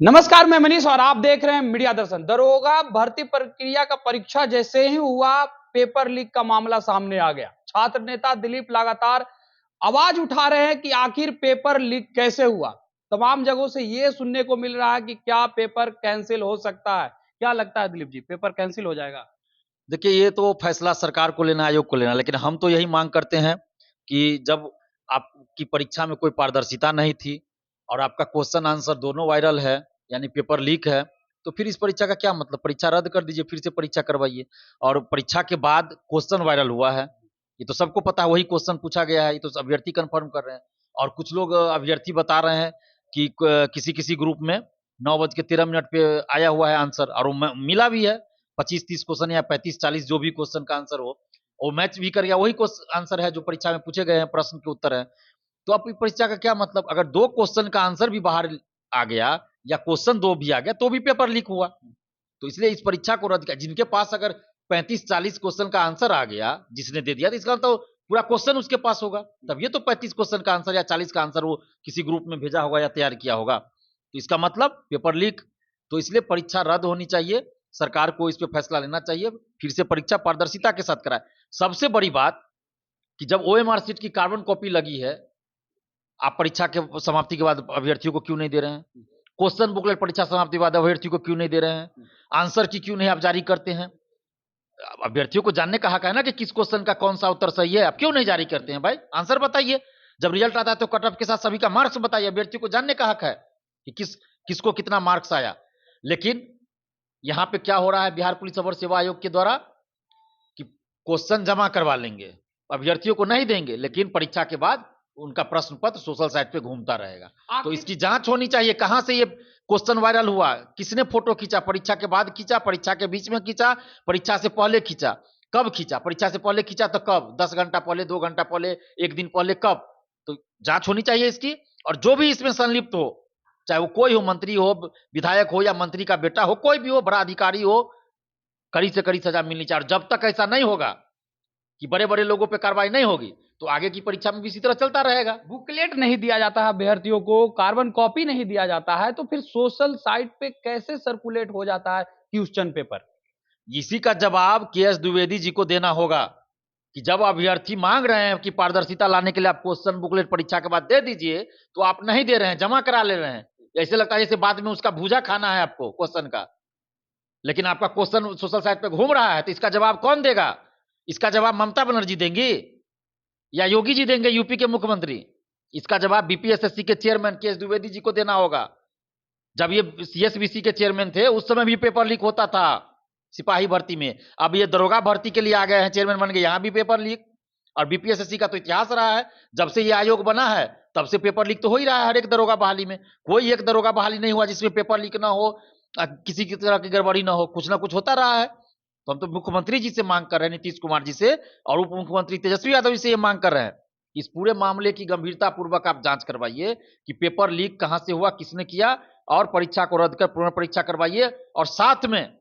नमस्कार, मैं मनीष और आप देख रहे हैं मीडिया दर्शन। दरोगा भर्ती प्रक्रिया का परीक्षा जैसे ही हुआ, पेपर लीक का मामला सामने आ गया। छात्र नेता दिलीप लगातार आवाज उठा रहे हैं कि आखिर पेपर लीक कैसे हुआ। तमाम जगहों से यह सुनने को मिल रहा है कि क्या पेपर कैंसिल हो सकता है। क्या लगता है दिलीप जी, पेपर कैंसिल हो जाएगा? देखिए, ये तो फैसला सरकार को लेना है, आयोग को लेना है, लेकिन हम तो यही मांग करते हैं कि जब आपकी परीक्षा में कोई पारदर्शिता नहीं थी और आपका क्वेश्चन आंसर दोनों वायरल है, यानी पेपर लीक है, तो फिर इस परीक्षा का क्या मतलब? परीक्षा रद्द कर दीजिए, फिर से परीक्षा करवाइए। और परीक्षा के बाद क्वेश्चन वायरल हुआ है, ये तो सबको पता है, वही क्वेश्चन पूछा गया है, ये तो अभ्यर्थी कंफर्म कर रहे हैं। और कुछ लोग अभ्यर्थी बता रहे हैं कि किसी किसी ग्रुप में 9:13 पे आया हुआ है आंसर, और वो मिला भी है। 25-30 क्वेश्चन या 35-40 जो भी क्वेश्चन का आंसर हो, वो मैच भी कर गया, वही आंसर है जो परीक्षा में पूछे गए हैं, प्रश्न के उत्तर है। तो अब परीक्षा का क्या मतलब? अगर दो क्वेश्चन का आंसर भी बाहर आ गया या क्वेश्चन दो भी आ गया तो भी पेपर लीक हुआ। तो इसलिए इस परीक्षा को रद्द किया। जिनके पास अगर 35-40 क्वेश्चन का आंसर आ गया, जिसने दे दिया, तो इसका तो पूरा क्वेश्चन उसके पास होगा, तब ये तो 35 क्वेश्चन का आंसर या 40 का आंसर वो किसी ग्रुप में भेजा होगा या तैयार किया होगा, तो इसका मतलब पेपर लीक। तो इसलिए परीक्षा रद्द होनी चाहिए, सरकार को इस पर फैसला लेना चाहिए, फिर से परीक्षा पारदर्शिता के साथ कराए। सबसे बड़ी बात कि जब ओएमआर सीट की कार्बन कॉपी लगी है, आप परीक्षा के समाप्ति के बाद अभ्यर्थियों को क्यों नहीं दे रहे हैं? क्वेश्चन बुकलेट परीक्षा समाप्ति के बाद अभ्यर्थियों को क्यों नहीं दे रहे हैं? आंसर की क्यों नहीं आप जारी करते हैं? अभ्यर्थियों को जानने का हक है ना कि किस क्वेश्चन का कौन सा उत्तर सही है। आप क्यों नहीं जारी करते हैं भाई? आंसर बताइए। जब रिजल्ट आता है तो कट ऑफ के साथ सभी का मार्क्स बताइए। अभ्यर्थियों को जानने का हक है कि किसको कितना मार्क्स आया। लेकिन यहां पे क्या हो रहा है बिहार पुलिस अवर सेवा आयोग के द्वारा कि क्वेश्चन जमा करवा लेंगे, अभ्यर्थियों को नहीं देंगे, लेकिन परीक्षा के बाद उनका प्रश्न पत्र सोशल साइट पे घूमता रहेगा। तो इसकी जांच होनी चाहिए, कहां से ये क्वेश्चन वायरल हुआ, किसने फोटो खींचा, परीक्षा के बाद खींचा, परीक्षा के बीच में खींचा, परीक्षा से पहले खींचा, कब खींचा? परीक्षा से पहले खींचा तो कब? 10 घंटा पहले, 2 घंटा पहले, 1 दिन पहले, कब? तो जांच होनी चाहिए इसकी। और जो भी इसमें संलिप्त हो, चाहे वो कोई हो, मंत्री हो, विधायक हो या मंत्री का बेटा हो, कोई भी हो, बड़ा अधिकारी हो, कड़ी से कड़ी सजा मिलनी चाहिए। और जब तक ऐसा नहीं होगा कि बड़े बड़े लोगों पे कार्रवाई नहीं होगी, तो आगे की परीक्षा में भी इसी तरह चलता रहेगा। बुकलेट नहीं दिया जाता है अभ्यर्थियों को, कार्बन कॉपी नहीं दिया जाता है, तो फिर सोशल साइट पे कैसे सर्कुलेट हो जाता है क्वेश्चन पेपर? इसी का जवाब के.एस. द्विवेदी जी को देना होगा कि जब अभ्यर्थी मांग रहे हैं कि पारदर्शिता लाने के लिए आप क्वेश्चन बुकलेट परीक्षा के बाद दे दीजिए, तो आप नहीं दे रहे हैं, जमा करा ले रहे हैं। ऐसे लगता है जैसे बाद में उसका भूजा खाना है आपको क्वेश्चन का, लेकिन आपका क्वेश्चन सोशल साइट पे घूम रहा है। तो इसका जवाब कौन देगा? इसका जवाब ममता बनर्जी देंगी या योगी जी देंगे, यूपी के मुख्यमंत्री? इसका जवाब बीपीएसएससी के चेयरमैन के.एस. द्विवेदी जी को देना होगा। जब ये सीएसबीसी के चेयरमैन थे, उस समय भी पेपर लीक होता था सिपाही भर्ती में। अब ये दरोगा भर्ती के लिए आ गए हैं, चेयरमैन बन गए, यहां भी पेपर लीक। और बीपीएसएससी का तो इतिहास रहा है, जब से ये आयोग बना है तब से पेपर लीक तो हो ही रहा है हर एक दरोगा बहाली में। कोई एक दरोगा बहाली नहीं हुआ जिसमें पेपर लीक ना हो, किसी की तरह की गड़बड़ी ना हो, कुछ ना कुछ होता रहा है। तो हम तो मुख्यमंत्री जी से मांग कर रहे हैं, नीतीश कुमार जी से, और उप मुख्यमंत्री तेजस्वी यादव जी से ये मांग कर रहे हैं, इस पूरे मामले की गंभीरता पूर्वक आप जांच करवाइए कि पेपर लीक कहां से हुआ, किसने किया, और परीक्षा को रद्द कर पुनः परीक्षा करवाइए। और साथ में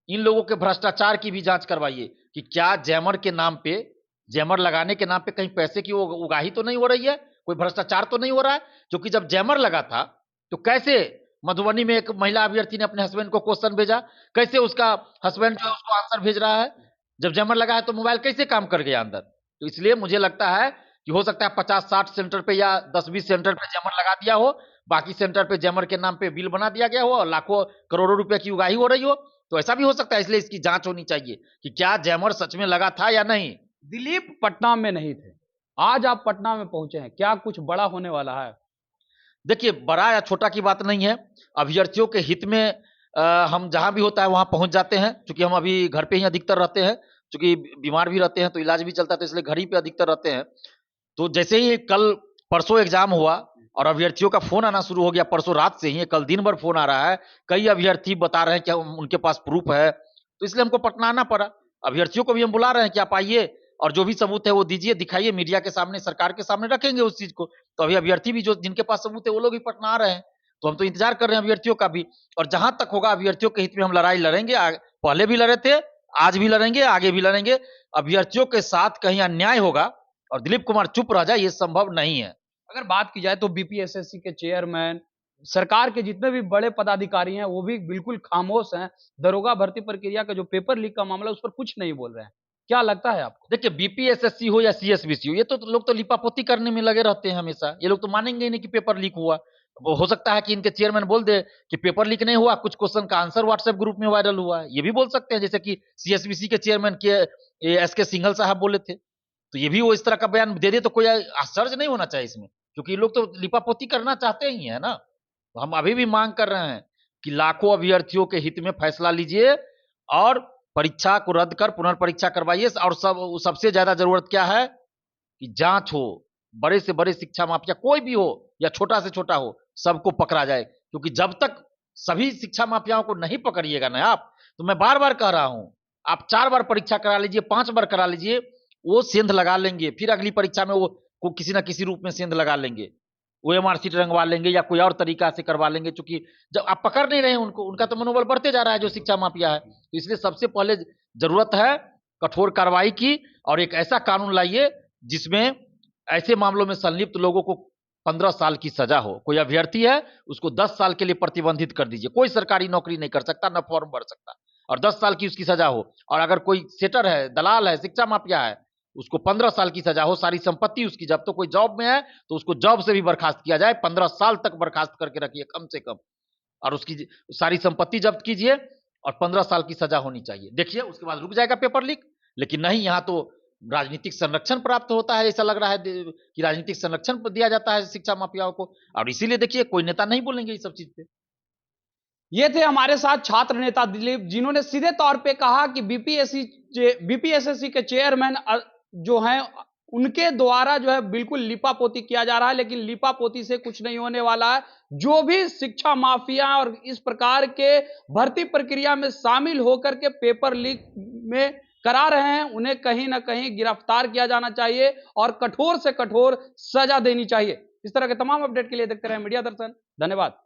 इन लोगों के भ्रष्टाचार की भी जांच करवाइए कि क्या जैमर के नाम पे, जैमर लगाने के नाम पे कहीं पैसे की उगाही तो नहीं हो रही है, कोई भ्रष्टाचार तो नहीं हो रहा है। क्योंकि जब जैमर लगा था तो कैसे मधुबनी में एक महिला अभ्यर्थी ने अपने हस्बैंड को क्वेश्चन भेजा, कैसे उसका हस्बैंड जो है उसको आंसर भेज रहा है? जब जैमर लगा है तो मोबाइल कैसे काम कर गया अंदर? तो इसलिए मुझे लगता है कि हो सकता है 50-60 सेंटर पे या 10-20 सेंटर पे जैमर लगा दिया हो, बाकी सेंटर पे जैमर के नाम पे बिल बना दिया गया हो और लाखों करोड़ों रुपए की उगाही हो रही हो। तो ऐसा भी हो सकता है, इसलिए इसकी जांच होनी चाहिए कि क्या जैमर सच में लगा था या नहीं। दिलीप पटना में नहीं थे, आज आप पटना में पहुंचे हैं, क्या कुछ बड़ा होने वाला है? देखिए, बड़ा या छोटा की बात नहीं है, अभ्यर्थियों के हित में हम जहां भी होता है वहां पहुंच जाते हैं। क्योंकि हम अभी घर पे ही अधिकतर रहते हैं, क्योंकि बीमार भी रहते हैं तो इलाज भी चलता है, तो इसलिए घर ही पे अधिकतर रहते हैं। तो जैसे ही कल परसों एग्जाम हुआ और अभ्यर्थियों का फोन आना शुरू हो गया, परसों रात से ही, कल दिन भर फोन आ रहा है, कई अभ्यर्थी बता रहे हैं कि उनके पास प्रूफ है, तो इसलिए हमको पटना आना पड़ा। अभ्यर्थियों को भी हम बुला रहे हैं कि आप आइए और जो भी सबूत है वो दीजिए, दिखाइए, मीडिया के सामने, सरकार के सामने रखेंगे उस चीज को। तो अभी अभ्यर्थी भी जो जिनके पास सबूत है वो लोग भी पटना आ रहे हैं, तो हम तो इंतजार कर रहे हैं अभ्यर्थियों का भी। और जहां तक होगा अभ्यर्थियों के हित में हम लड़ाई लड़ेंगे, पहले भी लड़े थे, आज भी लड़ेंगे, आगे भी लड़ेंगे। अभ्यर्थियों के साथ कहीं अन्याय होगा और दिलीप कुमार चुप रह जाए, ये संभव नहीं है। अगर बात की जाए तो बीपीएसएससी के चेयरमैन सरकार के जितने भी बड़े पदाधिकारी हैं वो भी बिल्कुल खामोश हैं। दरोगा भर्ती प्रक्रिया का जो पेपर लीक का मामला है उस पर कुछ नहीं बोल रहे हैं। क्या लगता है आपको? देखिए बीपीएसएससी हो या सीएसबीसी हो, ये तो लोग तो लिपापोती करने में लगे रहते हैं हमेशा। ये लोग तो मानेंगे ही नहीं कि पेपर लीक हुआ। वो हो सकता है कि इनके चेयरमैन बोल दे कि पेपर लीक नहीं हुआ, कुछ क्वेश्चन का आंसर व्हाट्सएप ग्रुप में वायरल हुआ है, ये भी बोल सकते हैं, जैसे कि सीएसबीसी के चेयरमैन के एस के सिंघल साहब बोले थे। तो ये भी वो इस तरह का बयान दे दे तो कोई आश्चर्य नहीं होना चाहिए इसमें, क्योंकि ये लोग तो लिपापोती करना चाहते ही है ना। तो हम अभी भी मांग कर रहे हैं कि लाखों अभ्यर्थियों के हित में फैसला लीजिए और परीक्षा को रद्द कर पुनर्परीक्षा करवाइए। और सबसे ज्यादा जरूरत क्या है कि जांच हो, बड़े से बड़े शिक्षा माफिया कोई भी हो या छोटा से छोटा हो, सबको पकड़ा जाए। क्योंकि जब तक सभी शिक्षा माफियाओं को नहीं पकड़िएगा ना आप, तो मैं बार बार कह रहा हूं, आप 4 बार परीक्षा करा लीजिए, 5 बार करा लीजिए, वो सेंध लगा लेंगे, फिर अगली परीक्षा में वो किसी ना किसी रूप में सेंध लगा लेंगे, वो एमआरसी रंगवा लेंगे या कोई और तरीका से करवा लेंगे। चूंकि जब आप पकड़ नहीं रहे हैं उनको, उनका तो मनोबल बढ़ते जा रहा है जो शिक्षा माफिया है। तो इसलिए सबसे पहले जरूरत है कठोर कार्रवाई की, और एक ऐसा कानून लाइए जिसमें ऐसे मामलों में संलिप्त लोगों को 15 साल की सजा हो। कोई अभ्यर्थी है उसको 10 साल के लिए प्रतिबंधित कर दीजिए, कोई सरकारी नौकरी नहीं कर सकता, न फॉर्म भर सकता, और 10 साल की उसकी सजा हो। और अगर कोई सेटर है, दलाल है, शिक्षा माफिया है, उसको 15 साल की सजा हो, सारी संपत्ति उसकी जब तो कोई जॉब में है तो उसको जॉब से भी बर्खास्त किया जाए, 15 साल तक बर्खास्त करके रखिए कम से कम, और उसकी सारी संपत्ति जब्त कीजिए और 15 साल की सजा होनी चाहिए। देखिए उसके बाद रुक जाएगा पेपर लीक। लेकिन नहीं, यहाँ तो राजनीतिक संरक्षण प्राप्त होता है, ऐसा लग रहा है कि राजनीतिक संरक्षण दिया जाता है शिक्षा माफियाओं को, और इसीलिए देखिए कोई नेता नहीं बोलेंगे इस सब चीज पे। ये थे हमारे साथ छात्र नेता दिलीप, जिन्होंने सीधे तौर पे कहा कि बीपीएसएससी के चेयरमैन जो हैं उनके द्वारा जो है बिल्कुल लिपापोती किया जा रहा है, लेकिन लिपापोती से कुछ नहीं होने वाला है। जो भी शिक्षा माफिया और इस प्रकार के भर्ती प्रक्रिया में शामिल होकर के पेपर लीक में करा रहे हैं, उन्हें कहीं ना कहीं गिरफ्तार किया जाना चाहिए और कठोर से कठोर सजा देनी चाहिए। इस तरह के तमाम अपडेट के लिए देखते रहे मीडिया दर्शन। धन्यवाद।